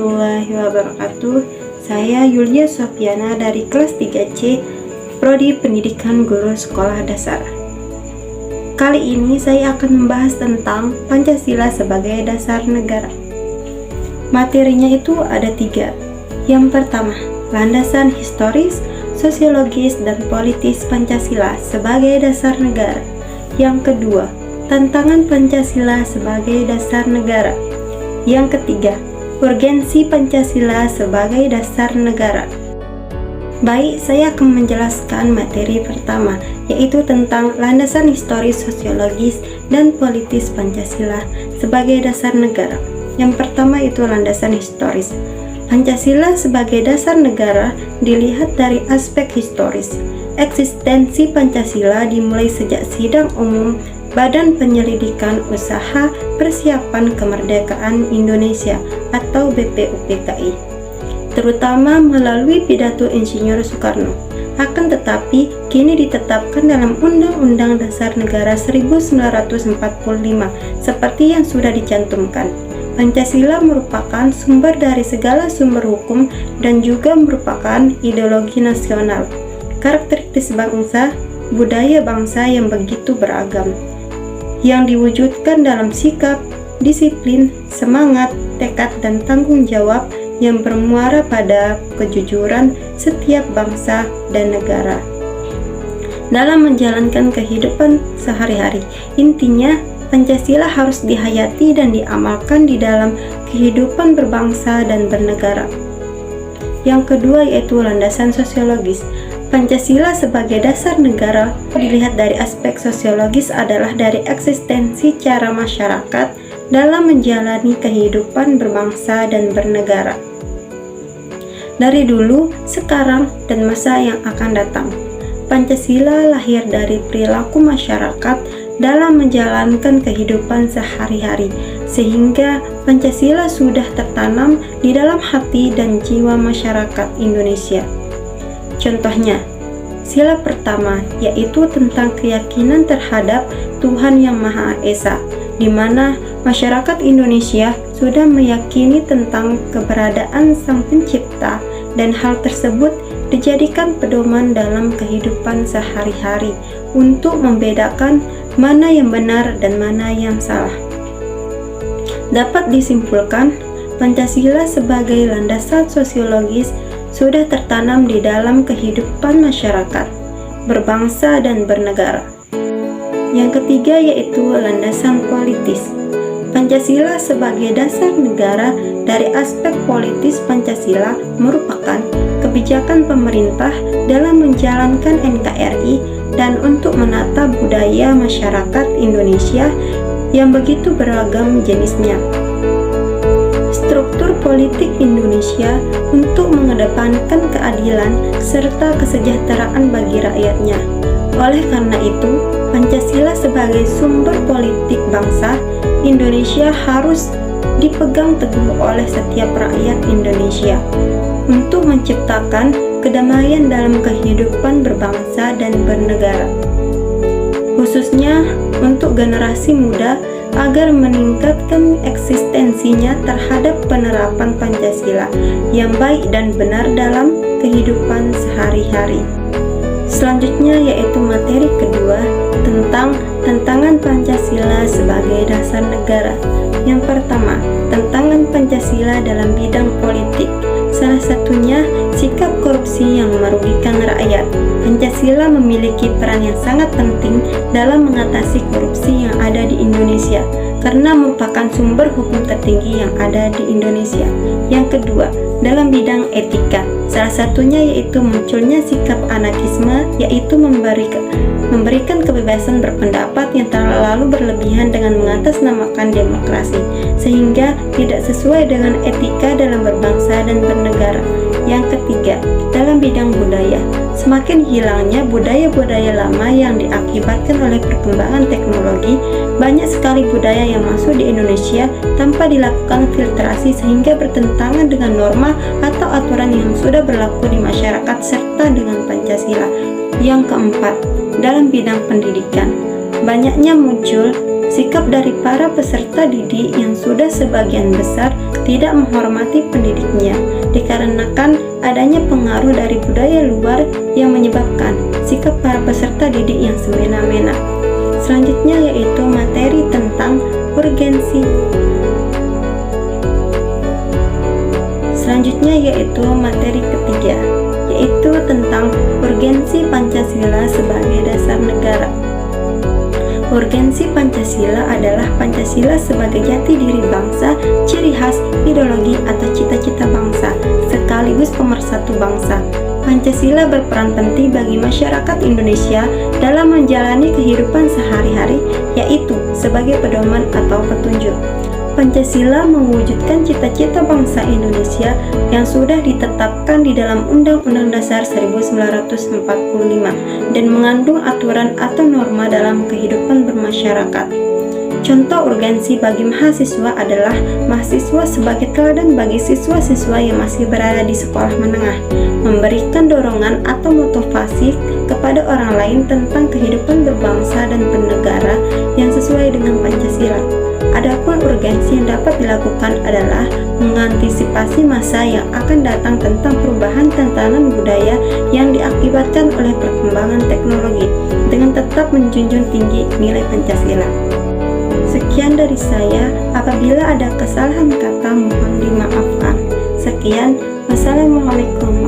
warahmatullahi wabarakatuh. Saya Yulia Sofiana dari kelas 3C, Prodi Pendidikan Guru Sekolah Dasar. Kali ini saya akan membahas tentang Pancasila sebagai dasar negara. Materinya itu ada 3. Yang pertama, landasan historis, sosiologis, dan politis Pancasila sebagai dasar negara. Yang kedua, tantangan Pancasila sebagai dasar negara. Yang ketiga, urgensi Pancasila sebagai dasar negara. Baik, saya akan menjelaskan materi pertama, yaitu tentang landasan historis, sosiologis, dan politis Pancasila sebagai dasar negara. Yang pertama itu landasan historis. Pancasila sebagai dasar negara dilihat dari aspek historis. Eksistensi Pancasila dimulai sejak Sidang Umum Badan Penyelidikan Usaha Persiapan Kemerdekaan Indonesia atau BPUPKI, terutama melalui pidato Insinyur Soekarno. Akan tetapi, kini ditetapkan dalam Undang-Undang Dasar Negara 1945 seperti yang sudah dicantumkan. Pancasila merupakan sumber dari segala sumber hukum dan juga merupakan ideologi nasional, karakteristik bangsa, budaya bangsa yang begitu beragam, yang diwujudkan dalam sikap, disiplin, semangat, tekad, dan tanggung jawab yang bermuara pada kejujuran setiap bangsa dan negara dalam menjalankan kehidupan sehari-hari. Intinya, Pancasila harus dihayati dan diamalkan di dalam kehidupan berbangsa dan bernegara. Yang kedua yaitu landasan sosiologis. Pancasila sebagai dasar negara dilihat dari aspek sosiologis adalah dari eksistensi cara masyarakat dalam menjalani kehidupan berbangsa dan bernegara dari dulu, sekarang, dan masa yang akan datang. Pancasila lahir dari perilaku masyarakat dalam menjalankan kehidupan sehari-hari, sehingga Pancasila sudah tertanam di dalam hati dan jiwa masyarakat Indonesia. Contohnya, sila pertama yaitu tentang keyakinan terhadap Tuhan Yang Maha Esa, di mana masyarakat Indonesia sudah meyakini tentang keberadaan Sang Pencipta, dan hal tersebut dijadikan pedoman dalam kehidupan sehari-hari untuk membedakan mana yang benar dan mana yang salah. Dapat disimpulkan, Pancasila sebagai landasan sosiologis sudah tertanam di dalam kehidupan masyarakat, berbangsa dan bernegara. Yang ketiga yaitu landasan politis. Pancasila sebagai dasar negara dari aspek politis. Pancasila merupakan kebijakan pemerintah dalam menjalankan NKRI dan untuk menata budaya masyarakat Indonesia yang begitu beragam jenisnya. Struktur politik Indonesia untuk mengedepankan keadilan serta kesejahteraan bagi rakyatnya. Oleh karena itu, Pancasila sebagai sumber politik bangsa Indonesia harus dipegang teguh oleh setiap rakyat Indonesia untuk menciptakan kedamaian dalam kehidupan berbangsa dan bernegara, khususnya untuk generasi muda agar meningkatkan eksistensinya terhadap penerapan Pancasila yang baik dan benar dalam kehidupan sehari-hari. Selanjutnya yaitu materi kedua tentang tantangan Pancasila sebagai dasar negara. Yang pertama, tantangan Pancasila dalam bidang politik. Salah satunya sikap korupsi yang merugikan rakyat. Pancasila memiliki peran yang sangat penting dalam mengatasi korupsi yang ada di Indonesia karena merupakan sumber hukum tertinggi yang ada di Indonesia. Yang kedua, dalam bidang etika. Salah satunya yaitu munculnya sikap anarkisme, yaitu memberikan kebebasan berpendapat yang terlalu berlebihan dengan mengatasnamakan demokrasi, sehingga tidak sesuai dengan etika dalam berbangsa dan bernegara. Yang ketiga, dalam bidang budaya. Semakin hilangnya budaya-budaya lama yang diakibatkan oleh perkembangan teknologi. Banyak sekali budaya yang masuk di Indonesia tanpa dilakukan filtrasi sehingga bertentangan dengan norma atau aturan yang sudah berlaku di masyarakat serta dengan Pancasila. Yang keempat, dalam bidang pendidikan. Banyaknya muncul sikap dari para peserta didik yang sudah sebagian besar tidak menghormati pendidiknya, dikarenakan adanya pengaruh dari budaya luar yang menyebabkan sikap para peserta didik yang semena-mena. Selanjutnya yaitu materi tentang urgensi. Selanjutnya yaitu materi ketiga, yaitu tentang urgensi Pancasila sebagai dasar negara. Urgensi Pancasila adalah Pancasila sebagai jati diri bangsa, ciri khas, ideologi atau cita-cita bangsa, sekaligus pemersatu bangsa. Pancasila berperan penting bagi masyarakat Indonesia dalam menjalani kehidupan sehari-hari, yaitu sebagai pedoman atau petunjuk. Pancasila mewujudkan cita-cita bangsa Indonesia yang sudah ditetapkan di dalam Undang-Undang Dasar 1945 dan mengandung aturan atau norma dalam kehidupan bermasyarakat. Contoh urgensi bagi mahasiswa adalah mahasiswa sebagai teladan bagi siswa-siswa yang masih berada di sekolah menengah, memberikan dorongan atau motivasi kepada orang lain tentang kehidupan berbangsa dan bernegara yang sesuai dengan Pancasila. Adapun urgensi yang dapat dilakukan adalah mengantisipasi masa yang akan datang tentang perubahan tatanan budaya yang diakibatkan oleh perkembangan teknologi dengan tetap menjunjung tinggi nilai Pancasila. Sekian dari saya, apabila ada kesalahan kata mohon dimaafkan. Sekian, wassalamualaikum